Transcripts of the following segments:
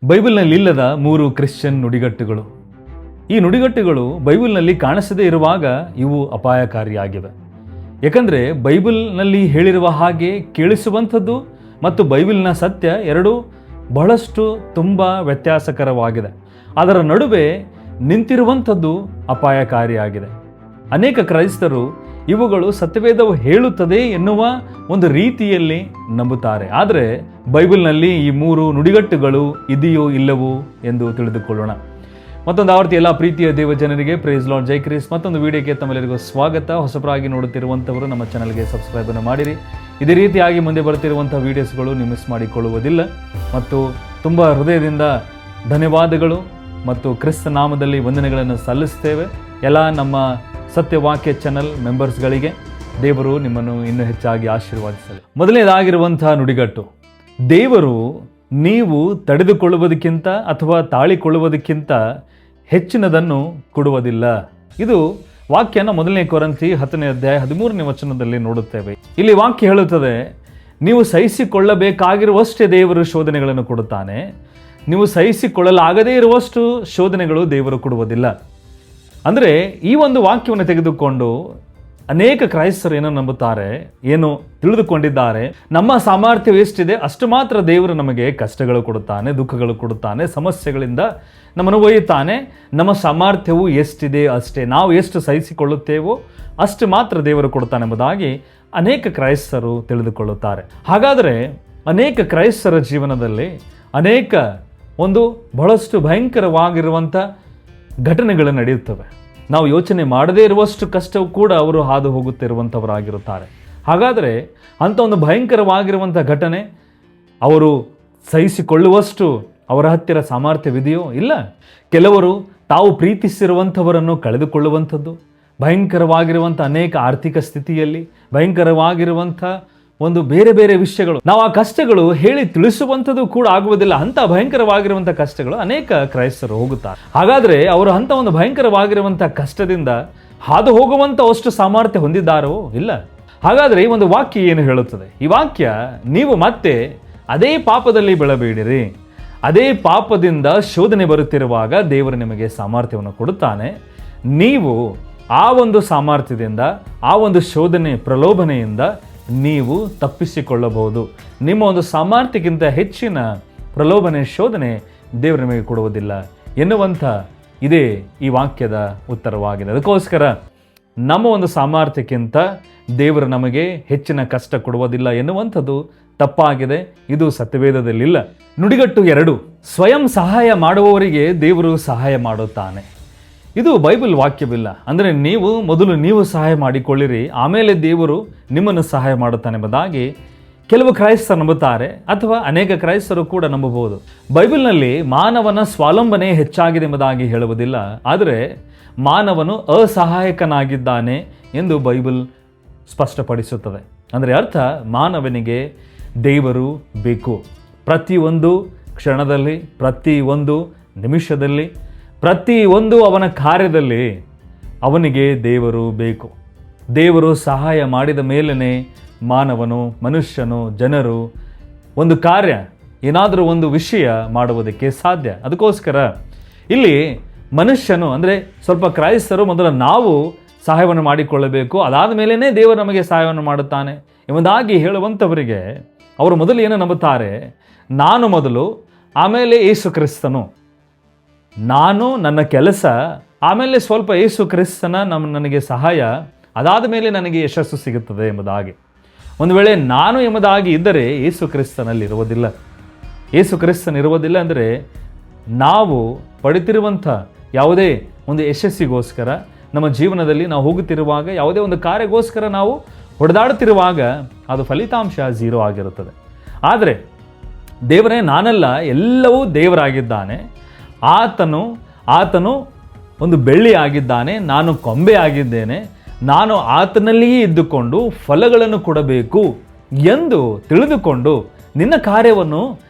ಬೈಬಲ್ನಲ್ಲಿ ಇಲ್ಲದ 3 ಕ್ರಿಶ್ಚಿಯನ್ ನುಡಿಗಟ್ಟುಗಳು. ಈ ನುಡಿಗಟ್ಟುಗಳು ಬೈಬಲ್ನಲ್ಲಿ ಕಾಣಿಸದೇ ಇರುವಾಗ ಇವು ಅಪಾಯಕಾರಿಯಾಗಿವೆ. ಯಾಕಂದರೆ ಬೈಬಲ್ನಲ್ಲಿ ಹೇಳಿರುವ ಹಾಗೆ ಕೇಳಿಸುವಂಥದ್ದು ಮತ್ತು ಬೈಬಲ್ನ ಸತ್ಯ ಎರಡೂ ಬಹಳಷ್ಟು ತುಂಬ ವ್ಯತ್ಯಾಸಕರವಾಗಿದೆ. ಅದರ ನಡುವೆ ನಿಂತಿರುವಂಥದ್ದು ಅಪಾಯಕಾರಿಯಾಗಿದೆ. ಅನೇಕ ಕ್ರೈಸ್ತರು ಇವುಗಳು ಸತ್ಯವೇದವು ಹೇಳುತ್ತದೆ ಎನ್ನುವ ಒಂದು ರೀತಿಯಲ್ಲಿ ನಂಬುತ್ತಾರೆ. ಆದರೆ ಬೈಬಲ್ನಲ್ಲಿ ಈ 3 ನುಡಿಗಟ್ಟುಗಳು ಇದೆಯೋ ಇಲ್ಲವೋ ಎಂದು ತಿಳಿದುಕೊಳ್ಳೋಣ. ಮತ್ತೊಂದು ಆವರ್ತಿ ಎಲ್ಲ ಪ್ರೀತಿಯ ದೇವಜನರಿಗೆ ಪ್ರೈಸ್ ಲಾರ್ಡ್ ಜೈ ಕ್ರಿಸ್ಟ್. ಮತ್ತೊಂದು ವಿಡಿಯೋಗೆ ತಮ್ಮೆಲ್ಲರಿಗೂ ಸ್ವಾಗತ. ಹೊಸಬರಾಗಿ ನೋಡುತ್ತಿರುವಂಥವರು ನಮ್ಮ ಚಾನಲ್ಗೆ ಸಬ್ಸ್ಕ್ರೈಬನ್ನು ಮಾಡಿರಿ. ಇದೇ ರೀತಿಯಾಗಿ ಮುಂದೆ ಬರ್ತಿರುವಂಥ ವೀಡಿಯೋಸ್ಗಳು ನೀವು ಮಿಸ್ ಮಾಡಿಕೊಳ್ಳುವುದಿಲ್ಲ. ಮತ್ತು ತುಂಬ ಹೃದಯದಿಂದ ಧನ್ಯವಾದಗಳು ಮತ್ತು ಕ್ರಿಸ್ತ ನಾಮದಲ್ಲಿ ವಂದನೆಗಳನ್ನು ಸಲ್ಲಿಸ್ತೇವೆ ಎಲ್ಲ ನಮ್ಮ ಸತ್ಯವಾಕ್ಯ ಚಾನಲ್ ಮೆಂಬರ್ಸ್ಗಳಿಗೆ. ದೇವರು ನಿಮ್ಮನ್ನು ಇನ್ನೂ ಹೆಚ್ಚಾಗಿ ಆಶೀರ್ವಾದಿಸಲಿ. ಮೊದಲನೇದಾಗಿರುವಂಥ ನುಡಿಗಟ್ಟು, ದೇವರು ನೀವು ತಡೆದುಕೊಳ್ಳುವುದಕ್ಕಿಂತ ಅಥವಾ ತಾಳಿಕೊಳ್ಳುವುದಕ್ಕಿಂತ ಹೆಚ್ಚಿನದನ್ನು ಕೊಡುವುದಿಲ್ಲ. ಇದು ವಾಕ್ಯನ 1 ಕೊರಿಂಥಿ 10ನೇ ಅಧ್ಯಾಯ 13ನೇ ವಚನದಲ್ಲಿ ನೋಡುತ್ತೇವೆ. ಇಲ್ಲಿ ವಾಕ್ಯ ಹೇಳುತ್ತದೆ, ನೀವು ಸಹಿಸಿಕೊಳ್ಳಬೇಕಾಗಿರುವಷ್ಟೇ ದೇವರು ಶೋಧನೆಗಳನ್ನು ಕೊಡುತ್ತಾನೆ, ನೀವು ಸಹಿಸಿಕೊಳ್ಳಲಾಗದೇ ಇರುವಷ್ಟು ಶೋಧನೆಗಳು ದೇವರು ಕೊಡುವುದಿಲ್ಲ. ಅಂದರೆ ಈ ಒಂದು ವಾಕ್ಯವನ್ನು ತೆಗೆದುಕೊಂಡು ಅನೇಕ ಕ್ರೈಸ್ತರು ಏನೋ ನಂಬುತ್ತಾರೆ, ಏನು ತಿಳಿದುಕೊಂಡಿದ್ದಾರೆ, ನಮ್ಮ ಸಾಮರ್ಥ್ಯ ಎಷ್ಟಿದೆ ಅಷ್ಟು ಮಾತ್ರ ದೇವರು ನಮಗೆ ಕಷ್ಟಗಳು ಕೊಡುತ್ತಾನೆ, ದುಃಖಗಳು ಕೊಡುತ್ತಾನೆ, ಸಮಸ್ಯೆಗಳಿಂದ ನಮ್ಮನ್ನು ಒಯ್ಯುತ್ತಾನೆ. ನಮ್ಮ ಸಾಮರ್ಥ್ಯವು ಎಷ್ಟಿದೆ ಅಷ್ಟೇ, ನಾವು ಎಷ್ಟು ಸಹಿಸಿಕೊಳ್ಳುತ್ತೇವೋ ಅಷ್ಟು ಮಾತ್ರ ದೇವರು ಕೊಡುತ್ತಾನೆ ಎಂಬುದಾಗಿ ಅನೇಕ ಕ್ರೈಸ್ತರು ತಿಳಿದುಕೊಳ್ಳುತ್ತಾರೆ. ಹಾಗಾದರೆ ಅನೇಕ ಕ್ರೈಸ್ತರ ಜೀವನದಲ್ಲಿ ಅನೇಕ ಒಂದು ಬಹಳಷ್ಟು ಭಯಂಕರವಾಗಿರುವಂಥ ಘಟನೆಗಳು ನಡೆಯುತ್ತವೆ. ನಾವು ಯೋಚನೆ ಮಾಡದೇ ಇರುವಷ್ಟು ಕಷ್ಟವೂ ಕೂಡ ಅವರು ಹಾದು ಹೋಗುತ್ತಿರುವಂಥವರಾಗಿರುತ್ತಾರೆ. ಹಾಗಾದರೆ ಅಂಥ ಒಂದು ಭಯಂಕರವಾಗಿರುವಂಥ ಘಟನೆ ಅವರು ಸಹಿಸಿಕೊಳ್ಳುವಷ್ಟು ಅವರ ಹತ್ತಿರ ಸಾಮರ್ಥ್ಯವಿದೆಯೋ? ಇಲ್ಲ. ಕೆಲವರು ತಾವು ಪ್ರೀತಿಸಿರುವಂಥವರನ್ನು ಕಳೆದುಕೊಳ್ಳುವಂಥದ್ದು, ಭಯಂಕರವಾಗಿರುವಂಥ ಅನೇಕ ಆರ್ಥಿಕ ಸ್ಥಿತಿಯಲ್ಲಿ, ಭಯಂಕರವಾಗಿರುವಂಥ ಒಂದು ಬೇರೆ ಬೇರೆ ವಿಷಯಗಳು, ನಾವು ಆ ಕಷ್ಟಗಳು ಹೇಳಿ ತಿಳಿಸುವಂಥದ್ದು ಕೂಡ ಆಗುವುದಿಲ್ಲ. ಅಂಥ ಭಯಂಕರವಾಗಿರುವಂಥ ಕಷ್ಟಗಳು ಅನೇಕ ಕ್ರೈಸ್ತರು ಹೋಗುತ್ತಾರೆ. ಹಾಗಾದರೆ ಅವರು ಅಂಥ ಒಂದು ಭಯಂಕರವಾಗಿರುವಂಥ ಕಷ್ಟದಿಂದ ಹಾದು ಹೋಗುವಂಥ ಅಷ್ಟು ಸಾಮರ್ಥ್ಯ ಹೊಂದಿದ್ದಾರೋ? ಇಲ್ಲ. ಹಾಗಾದರೆ ಈ ಒಂದು ವಾಕ್ಯ ಏನು ಹೇಳುತ್ತದೆ? ಈ ವಾಕ್ಯ, ನೀವು ಮತ್ತೆ ಅದೇ ಪಾಪದಲ್ಲಿ ಬೆಳಬೇಡಿರಿ, ಅದೇ ಪಾಪದಿಂದ ಶೋಧನೆ ಬರುತ್ತಿರುವಾಗ ದೇವರು ನಿಮಗೆ ಸಾಮರ್ಥ್ಯವನ್ನು ಕೊಡುತ್ತಾನೆ. ನೀವು ಆ ಒಂದು ಸಾಮರ್ಥ್ಯದಿಂದ, ಆ ಒಂದು ಶೋಧನೆ ಪ್ರಲೋಭನೆಯಿಂದ ನೀವು ತಪ್ಪಿಸಿಕೊಳ್ಳಬಹುದು. ನಿಮ್ಮ ಒಂದು ಸಾಮರ್ಥ್ಯಕ್ಕಿಂತ ಹೆಚ್ಚಿನ ಪ್ರಲೋಭನೆ, ಶೋಧನೆ ದೇವರು ನಿಮಗೆ ಕೊಡುವುದಿಲ್ಲ ಎನ್ನುವಂಥ ಇದೇ ಈ ವಾಕ್ಯದ ಉತ್ತರವಾಗಿದೆ. ಅದಕ್ಕೋಸ್ಕರ ನಮ್ಮ ಒಂದು ಸಾಮರ್ಥ್ಯಕ್ಕಿಂತ ದೇವರು ನಮಗೆ ಹೆಚ್ಚಿನ ಕಷ್ಟ ಕೊಡುವುದಿಲ್ಲ ಎನ್ನುವಂಥದ್ದು ತಪ್ಪಾಗಿದೆ. ಇದು ಸತ್ಯವೇದದಲ್ಲಿಲ್ಲ. ನುಡಿಗಟ್ಟು 2, ಸ್ವಯಂ ಸಹಾಯ ಮಾಡುವವರಿಗೆ ದೇವರು ಸಹಾಯ ಮಾಡುತ್ತಾನೆ. ಇದು ಬೈಬಲ್ ವಾಕ್ಯವಿಲ್ಲ. ಅಂದರೆ ನೀವು ಸಹಾಯ ಮಾಡಿಕೊಳ್ಳಿರಿ, ಆಮೇಲೆ ದೇವರು ನಿಮ್ಮನ್ನು ಸಹಾಯ ಮಾಡುತ್ತಾನೆ ಎಂಬುದಾಗಿ ಕೆಲವು ಕ್ರೈಸ್ತರು ನಂಬುತ್ತಾರೆ, ಅಥವಾ ಅನೇಕ ಕ್ರೈಸ್ತರು ಕೂಡ ನಂಬಬಹುದು. ಬೈಬಲ್ನಲ್ಲಿ ಮಾನವನ ಸ್ವಾವಲಂಬನೆ ಹೆಚ್ಚಾಗಿದೆ ಎಂಬುದಾಗಿ ಹೇಳುವುದಿಲ್ಲ, ಆದರೆ ಮಾನವನು ಅಸಹಾಯಕನಾಗಿದ್ದಾನೆ ಎಂದು ಬೈಬಲ್ ಸ್ಪಷ್ಟಪಡಿಸುತ್ತದೆ. ಅಂದರೆ ಅರ್ಥ, ಮಾನವನಿಗೆ ದೇವರು ಬೇಕು. ಪ್ರತಿಯೊಂದು ಕ್ಷಣದಲ್ಲಿ, ಪ್ರತಿಯೊಂದು ನಿಮಿಷದಲ್ಲಿ, ಪ್ರತಿಯೊಂದು ಅವನ ಕಾರ್ಯದಲ್ಲಿ ಅವನಿಗೆ ದೇವರು ಬೇಕು. ದೇವರು ಸಹಾಯ ಮಾಡಿದ ಮೇಲೇ ಮಾನವನು, ಮನುಷ್ಯನು, ಜನರು ಒಂದು ಕಾರ್ಯ, ಏನಾದರೂ ಒಂದು ವಿಷಯ ಮಾಡುವುದಕ್ಕೆ ಸಾಧ್ಯ. ಅದಕ್ಕೋಸ್ಕರ ಇಲ್ಲಿ ಮನುಷ್ಯನು, ಅಂದರೆ ಸ್ವಲ್ಪ ಕ್ರೈಸ್ತರು ಮೊದಲು ನಾವು ಸಹಾಯವನ್ನು ಮಾಡಿಕೊಳ್ಳಬೇಕು, ಅದಾದ ಮೇಲೇ ದೇವರು ನಮಗೆ ಸಹಾಯವನ್ನು ಮಾಡುತ್ತಾನೆ ಎಂಬುದಾಗಿ ಹೇಳುವಂಥವರಿಗೆ ಅವರು ಮೊದಲು ಏನು ನಂಬುತ್ತಾರೆ? ನಾನು ಮೊದಲು, ಆಮೇಲೆ ಯೇಸು ಕ್ರಿಸ್ತನು, ನಾನು ನನ್ನ ಕೆಲಸ, ಆಮೇಲೆ ಸ್ವಲ್ಪ ಯೇಸು ಕ್ರಿಸ್ತನ ನನಗೆ ಸಹಾಯ, ಅದಾದ ಮೇಲೆ ನನಗೆ ಯಶಸ್ಸು ಸಿಗುತ್ತದೆ ಎಂಬುದಾಗಿ. ಒಂದು ವೇಳೆ ನಾನು ಎಂಬುದಾಗಿ ಇದ್ದರೆ ಯೇಸು ಕ್ರಿಸ್ತನಲ್ಲಿ ಇರುವುದಿಲ್ಲ. ಯೇಸು ಕ್ರಿಸ್ತನಿರುವುದಿಲ್ಲ ಅಂದರೆ ನಾವು ಪಡೆದಿರುವಂಥ ಯಾವುದೇ ಒಂದು ಯಶಸ್ಸಿಗೋಸ್ಕರ, ನಮ್ಮ ಜೀವನದಲ್ಲಿ ನಾವು ಹೋಗುತ್ತಿರುವಾಗ, ಯಾವುದೇ ಒಂದು ಕಾರ್ಯಗೋಸ್ಕರ ನಾವು ಹೊಡೆದಾಡುತ್ತಿರುವಾಗ ಅದು ಫಲಿತಾಂಶ 0 ಆಗಿರುತ್ತದೆ. ಆದರೆ ದೇವರೇ ನಾನಲ್ಲ, ಎಲ್ಲವೂ ದೇವರಾಗಿದ್ದಾನೆ, ಆತನು ಒಂದು ಬೆಳ್ಳಿ ಆಗಿದ್ದಾನೆ, ನಾನು ಕೊಂಬೆ ಆಗಿದ್ದೇನೆ, ನಾನು ಆತನಲ್ಲಿಯೇ ಇದ್ದುಕೊಂಡು ಫಲಗಳನ್ನು ಕೊಡಬೇಕು ಎಂದು ತಿಳಿದುಕೊಂಡು ನಿನ್ನ ಕಾರ್ಯವನ್ನು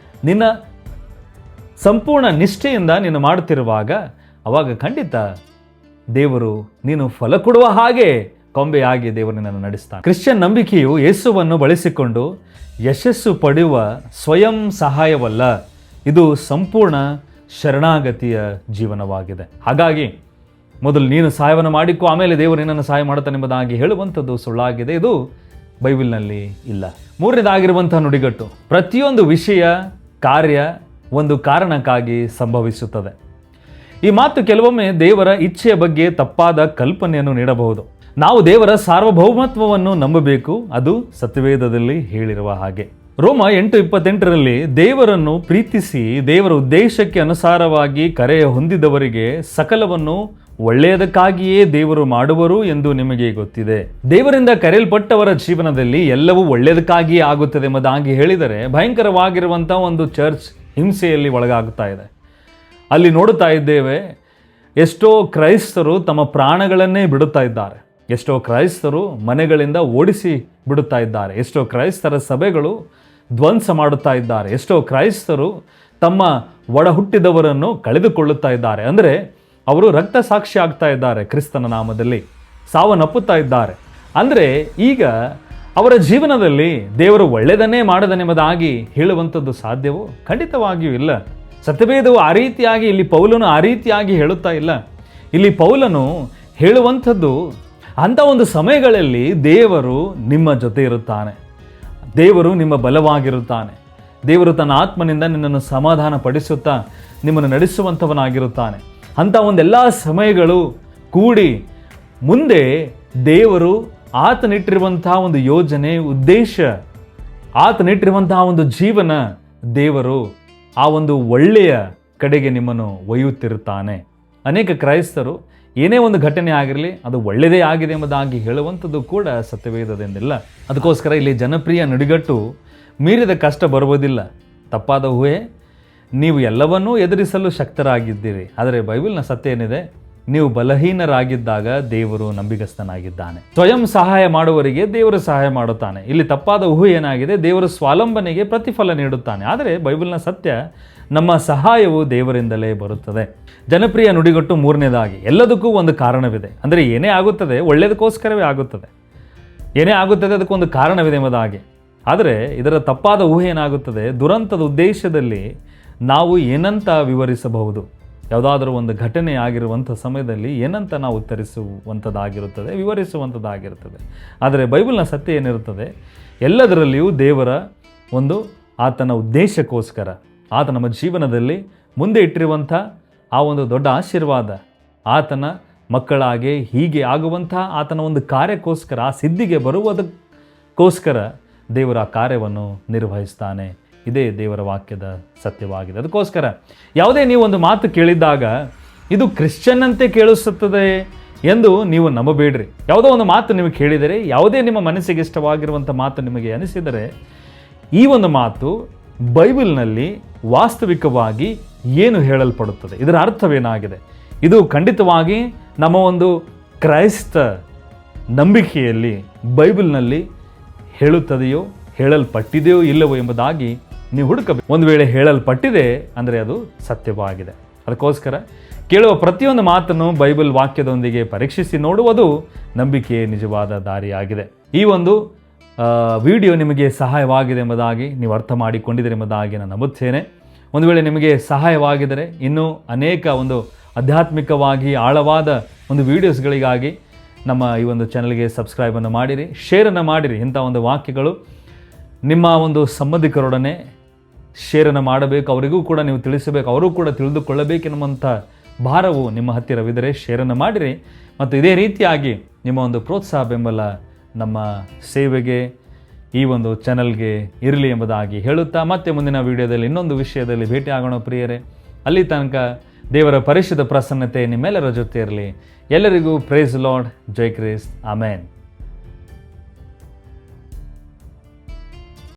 ನಿನ್ನ ಸಂಪೂರ್ಣ ನಿಷ್ಠೆಯಿಂದ ನೀನು ಮಾಡುತ್ತಿರುವಾಗ, ಅವಾಗ ಖಂಡಿತ ದೇವರು ನೀನು ಫಲ ಕೊಡುವ ಹಾಗೆ ಕೊಂಬೆಯಾಗಿ ದೇವರು ನಿನ್ನನ್ನು ನಡೆಸ್ತಾನೆ. ಕ್ರಿಶ್ಚಿಯನ್ ನಂಬಿಕೆಯು ಯೇಸುವನ್ನು ಬಳಸಿಕೊಂಡು ಯಶಸ್ಸು ಪಡೆಯುವ ಸ್ವಯಂ ಸಹಾಯವಲ್ಲ, ಇದು ಸಂಪೂರ್ಣ ಶರಣಾಗತಿಯ ಜೀವನವಾಗಿದೆ. ಹಾಗಾಗಿ ಮೊದಲು ನೀನು ಸಹಾಯವನ್ನು ಮಾಡಿಕೊ, ಆಮೇಲೆ ದೇವರು ನಿನ್ನನ್ನು ಸಹಾಯ ಮಾಡುತ್ತಾನೆಂಬುದಾಗಿ ಹೇಳುವಂಥದ್ದು ಸುಳ್ಳಾಗಿದೆ. ಇದು ಬೈಬಲ್ನಲ್ಲಿ ಇಲ್ಲ. ಮೂರನೇದಾಗಿರುವಂತಹ ನುಡಿಗಟ್ಟು, ಪ್ರತಿಯೊಂದು ವಿಷಯ ಕಾರ್ಯ ಒಂದು ಕಾರಣಕ್ಕಾಗಿ ಸಂಭವಿಸುತ್ತದೆ. ಈ ಮಾತು ಕೆಲವೊಮ್ಮೆ ದೇವರ ಇಚ್ಛೆಯ ಬಗ್ಗೆ ತಪ್ಪಾದ ಕಲ್ಪನೆಯನ್ನು ನೀಡಬಹುದು. ನಾವು ದೇವರ ಸಾರ್ವಭೌಮತ್ವವನ್ನು ನಂಬಬೇಕು, ಅದು ಸತ್ಯವೇದದಲ್ಲಿ ಹೇಳಿರುವ ಹಾಗೆ. ರೋಮ 8:28 ದೇವರನ್ನು ಪ್ರೀತಿಸಿ ದೇವರ ಉದ್ದೇಶಕ್ಕೆ ಅನುಸಾರವಾಗಿ ಕರೆ ಹೊಂದಿದವರಿಗೆ ಸಕಲವನ್ನು ಒಳ್ಳೆಯದಕ್ಕಾಗಿಯೇ ದೇವರು ಮಾಡುವರು ಎಂದು ನಿಮಗೆ ಗೊತ್ತಿದೆ. ದೇವರಿಂದ ಕರೆಯಲ್ಪಟ್ಟವರ ಜೀವನದಲ್ಲಿ ಎಲ್ಲವೂ ಒಳ್ಳೆಯದಕ್ಕಾಗಿಯೇ ಆಗುತ್ತದೆ ಎಂಬುದಾಗಿ ಹೇಳಿದರೆ ಭಯಂಕರವಾಗಿರುವಂಥ ಒಂದು ಚರ್ಚ್ ಹಿಂಸೆಯಲ್ಲಿ ಒಳಗಾಗ್ತಾ ಇದೆ. ಅಲ್ಲಿ ನೋಡುತ್ತಾ ಇದ್ದೇವೆ, ಎಷ್ಟೋ ಕ್ರೈಸ್ತರು ತಮ್ಮ ಪ್ರಾಣಗಳನ್ನೇ ಬಿಡುತ್ತಾ ಇದ್ದಾರೆ. ಎಷ್ಟೋ ಕ್ರೈಸ್ತರು ಮನೆಗಳಿಂದ ಓಡಿಸಿ ಬಿಡುತ್ತಾ ಇದ್ದಾರೆ. ಎಷ್ಟೋ ಕ್ರೈಸ್ತರ ಸಭೆಗಳು ಧ್ವಂಸ ಮಾಡುತ್ತಾ ಇದ್ದಾರೆ. ಎಷ್ಟೋ ಕ್ರೈಸ್ತರು ತಮ್ಮ ಒಡ ಹುಟ್ಟಿದವರನ್ನು ಕಳೆದುಕೊಳ್ಳುತ್ತಾ ಇದ್ದಾರೆ. ಅಂದರೆ ಅವರು ರಕ್ತ ಸಾಕ್ಷಿ ಆಗ್ತಾ ಇದ್ದಾರೆ, ಕ್ರಿಸ್ತನ ನಾಮದಲ್ಲಿ ಸಾವನ್ನಪ್ಪುತ್ತಾ ಇದ್ದಾರೆ. ಅಂದರೆ ಈಗ ಅವರ ಜೀವನದಲ್ಲಿ ದೇವರು ಒಳ್ಳೆಯದನ್ನೇ ಮಾಡದನೆಂಬುದಾಗಿ ಹೇಳುವಂಥದ್ದು ಸಾಧ್ಯವೋ? ಖಂಡಿತವಾಗಿಯೂ ಇಲ್ಲ. ಸತ್ಯವೇದವು ಆ ರೀತಿಯಾಗಿ, ಇಲ್ಲಿ ಪೌಲನು ಆ ರೀತಿಯಾಗಿ ಹೇಳುತ್ತಾ ಇಲ್ಲ. ಇಲ್ಲಿ ಪೌಲನು ಹೇಳುವಂಥದ್ದು, ಅಂಥ ಒಂದು ಸಮಯಗಳಲ್ಲಿ ದೇವರು ನಿಮ್ಮ ಜೊತೆ ಇರುತ್ತಾನೆ, ದೇವರು ನಿಮ್ಮ ಬಲವಾಗಿರುತ್ತಾನೆ, ದೇವರು ತನ್ನ ಆತ್ಮನಿಂದ ನಿನ್ನನ್ನು ಸಮಾಧಾನ ಪಡಿಸುತ್ತಾ ನಿಮ್ಮನ್ನು ನಡೆಸುವಂಥವನಾಗಿರುತ್ತಾನೆ. ಅಂಥ ಒಂದೆಲ್ಲ ಸಮಯಗಳು ಕೂಡಿ ಮುಂದೆ ದೇವರು ಆತನಿಟ್ಟಿರುವಂತಹ ಒಂದು ಯೋಜನೆ, ಉದ್ದೇಶ, ಆತನಿಟ್ಟಿರುವಂತಹ ಒಂದು ಜೀವನ, ದೇವರು ಆ ಒಂದು ಒಳ್ಳೆಯ ಕಡೆಗೆ ನಿಮ್ಮನ್ನು ಒಯ್ಯುತ್ತಿರುತ್ತಾನೆ. ಅನೇಕ ಕ್ರೈಸ್ತರು ಏನೇ ಒಂದು ಘಟನೆ ಆಗಿರಲಿ ಅದು ಒಳ್ಳೆಯದೇ ಆಗಿದೆ ಎಂಬುದಾಗಿ ಹೇಳುವಂಥದ್ದು ಕೂಡ ಸತ್ಯವೇದದಿಂದಿಲ್ಲ. ಅದಕ್ಕೋಸ್ಕರ ಇಲ್ಲಿ ಜನಪ್ರಿಯ ನುಡಿಗಟ್ಟು, ಮೀರಿದ ಕಷ್ಟ ಬರುವುದಿಲ್ಲ, ತಪ್ಪಾದ ಊಹೆ, ನೀವು ಎಲ್ಲವನ್ನೂ ಎದುರಿಸಲು ಶಕ್ತರಾಗಿದ್ದೀರಿ. ಆದರೆ ಬೈಬಲ್ನ ಸತ್ಯ ಏನಿದೆ, ನೀವು ಬಲಹೀನರಾಗಿದ್ದಾಗ ದೇವರು ನಂಬಿಗಸ್ತನಾಗಿದ್ದಾನೆ. ಸ್ವಯಂ ಸಹಾಯ ಮಾಡುವವರಿಗೆ ದೇವರು ಸಹಾಯ ಮಾಡುತ್ತಾನೆ. ಇಲ್ಲಿ ತಪ್ಪಾದ ಊಹೆ ಏನಾಗಿದೆ, ದೇವರು ಸ್ವಾವಲಂಬನೆಗೆ ಪ್ರತಿಫಲ ನೀಡುತ್ತಾನೆ. ಆದರೆ ಬೈಬಲ್ನ ಸತ್ಯ, ನಮ್ಮ ಸಹಾಯವು ದೇವರಿಂದಲೇ ಬರುತ್ತದೆ. ಜನಪ್ರಿಯ ನುಡಿಗಟ್ಟು ಮೂರನೇದಾಗಿ, ಎಲ್ಲದಕ್ಕೂ ಒಂದು ಕಾರಣವಿದೆ. ಅಂದರೆ ಏನೇ ಆಗುತ್ತದೆ ಒಳ್ಳೆಯದಕ್ಕೋಸ್ಕರವೇ ಆಗುತ್ತದೆ, ಏನೇ ಆಗುತ್ತದೆ ಅದಕ್ಕೊಂದು ಕಾರಣವಿದೆ ಎಂಬುದಾಗಿ. ಆದರೆ ಇದರ ತಪ್ಪಾದ ಊಹೆ ಏನಾಗುತ್ತದೆ, ದುರಂತದ ಉದ್ದೇಶದಲ್ಲಿ ನಾವು ಏನಂತ ವಿವರಿಸಬಹುದು, ಯಾವುದಾದ್ರೂ ಒಂದು ಘಟನೆ ಆಗಿರುವಂಥ ಸಮಯದಲ್ಲಿ ಏನಂತ ನಾವು ಉತ್ತರಿಸುವಂಥದ್ದಾಗಿರುತ್ತದೆ, ವಿವರಿಸುವಂಥದ್ದಾಗಿರುತ್ತದೆ. ಆದರೆ ಬೈಬಲ್ನ ಸತ್ಯ ಏನಿರುತ್ತದೆ, ಎಲ್ಲದರಲ್ಲಿಯೂ ದೇವರ ಒಂದು ಆತನ ಉದ್ದೇಶಕ್ಕೋಸ್ಕರ, ಆತ ನಮ್ಮ ಜೀವನದಲ್ಲಿ ಮುಂದೆ ಇಟ್ಟಿರುವಂಥ ಆ ಒಂದು ದೊಡ್ಡ ಆಶೀರ್ವಾದ, ಆತನ ಮಕ್ಕಳಾಗೆ ಹೀಗೆ ಆಗುವಂಥ ಆತನ ಒಂದು ಕಾರ್ಯಕ್ಕೋಸ್ಕರ, ಆ ಸಿದ್ಧಿಗೆ ಬರುವುದಕ್ಕೋಸ್ಕರ ದೇವರ ಕಾರ್ಯವನ್ನು ನಿರ್ವಹಿಸ್ತಾನೆ. ಇದೇ ದೇವರ ವಾಕ್ಯದ ಸತ್ಯವಾಗಿದೆ. ಅದಕ್ಕೋಸ್ಕರ ಯಾವುದೇ ನೀವು ಒಂದು ಮಾತು ಕೇಳಿದ್ದಾಗ ಇದು ಕ್ರಿಶ್ಚಿಯನ್ ಅಂತೆ ಕೇಳಿಸುತ್ತದೆ ಎಂದು ನೀವು ನಂಬಬೇಡ್ರಿ. ಯಾವುದೋ ಒಂದು ಮಾತು ನೀವು ಕೇಳಿದರೆ, ಯಾವುದೇ ನಿಮ್ಮ ಮನಸ್ಸಿಗೆ ಇಷ್ಟವಾಗಿರುವಂಥ ಮಾತು ನಿಮಗೆ ಅನಿಸಿದರೆ, ಈ ಒಂದು ಮಾತು ಬೈಬಲ್ನಲ್ಲಿ ವಾಸ್ತವಿಕವಾಗಿ ಏನು ಹೇಳಲ್ಪಡುತ್ತದೆ, ಇದರ ಅರ್ಥವೇನಾಗಿದೆ, ಇದು ಖಂಡಿತವಾಗಿ ನಮ್ಮ ಒಂದು ಕ್ರೈಸ್ತ ನಂಬಿಕೆಯಲ್ಲಿ ಬೈಬಲ್ನಲ್ಲಿ ಹೇಳುತ್ತದೆಯೋ, ಹೇಳಲ್ಪಟ್ಟಿದೆಯೋ ಇಲ್ಲವೋ ಎಂಬುದಾಗಿ ನೀವು ಹುಡುಕಬೇಕು. ಒಂದು ವೇಳೆ ಹೇಳಲ್ಪಟ್ಟಿದೆ ಅಂದರೆ ಅದು ಸತ್ಯವಾಗಿದೆ. ಅದಕ್ಕೋಸ್ಕರ ಕೇಳುವ ಪ್ರತಿಯೊಂದು ಮಾತನ್ನು ಬೈಬಲ್ ವಾಕ್ಯದೊಂದಿಗೆ ಪರೀಕ್ಷಿಸಿ ನೋಡುವುದು ನಂಬಿಕೆಯೇ ನಿಜವಾದ ದಾರಿಯಾಗಿದೆ. ಈ ಒಂದು ವಿಡಿಯೋ ನಿಮಗೆ ಸಹಾಯವಾಗಿದೆ ಎಂಬುದಾಗಿ ನೀವು ಅರ್ಥ ಮಾಡಿಕೊಂಡಿದ್ದೀರಿ ಎಂಬುದಾಗಿ ನಾನು ನಂಬುತ್ತೇನೆ. ಒಂದು ವೇಳೆ ನಿಮಗೆ ಸಹಾಯವಾಗಿದ್ದರೆ ಇನ್ನೂ ಅನೇಕ ಒಂದು ಆಧ್ಯಾತ್ಮಿಕವಾಗಿ ಆಳವಾದ ಒಂದು ವಿಡಿಯೋಸ್ಗಳಿಗಾಗಿ ನಮ್ಮ ಈ ಒಂದು ಚಾನಲ್ಗೆ ಸಬ್ಸ್ಕ್ರೈಬನ್ನು ಮಾಡಿರಿ, ಶೇರನ್ನು ಮಾಡಿರಿ. ಇಂಥ ಒಂದು ವಾಕ್ಯಗಳು ನಿಮ್ಮ ಒಂದು ಸಂಬಂಧಿಕರೊಡನೆ ಶೇರನ್ನು ಮಾಡಬೇಕು, ಅವರಿಗೂ ಕೂಡ ನೀವು ತಿಳಿಸಬೇಕು, ಅವರು ಕೂಡ ತಿಳಿದುಕೊಳ್ಳಬೇಕೆನ್ನುವಂಥ ಭಾರವು ನಿಮ್ಮ ಹತ್ತಿರವಿದ್ದರೆ ಶೇರನ್ನು ಮಾಡಿರಿ. ಮತ್ತು ಇದೇ ರೀತಿಯಾಗಿ ನಿಮ್ಮ ಒಂದು ಪ್ರೋತ್ಸಾಹ ಬೆಂಬಲ ನಮ್ಮ ಸೇವೆಗೆ, ಈ ಒಂದು ಚಾನಲ್ಗೆ ಇರಲಿ ಎಂಬುದಾಗಿ ಹೇಳುತ್ತಾ, ಮತ್ತೆ ಮುಂದಿನ ವಿಡಿಯೋದಲ್ಲಿ ಇನ್ನೊಂದು ವಿಷಯದಲ್ಲಿ ಭೇಟಿ ಆಗೋಣ ಪ್ರಿಯರೇ. ಅಲ್ಲಿ ತನಕ ದೇವರ ಪರಿಶುದ್ಧ ಪ್ರಸನ್ನತೆ ನಿಮ್ಮೆಲ್ಲರ ಜೊತೆ ಇರಲಿ. ಎಲ್ಲರಿಗೂ ಪ್ರೈಸ್ ಲಾರ್ಡ್, ಜೈ ಕ್ರಿಸ್ಟ್, ಆಮೇನ್.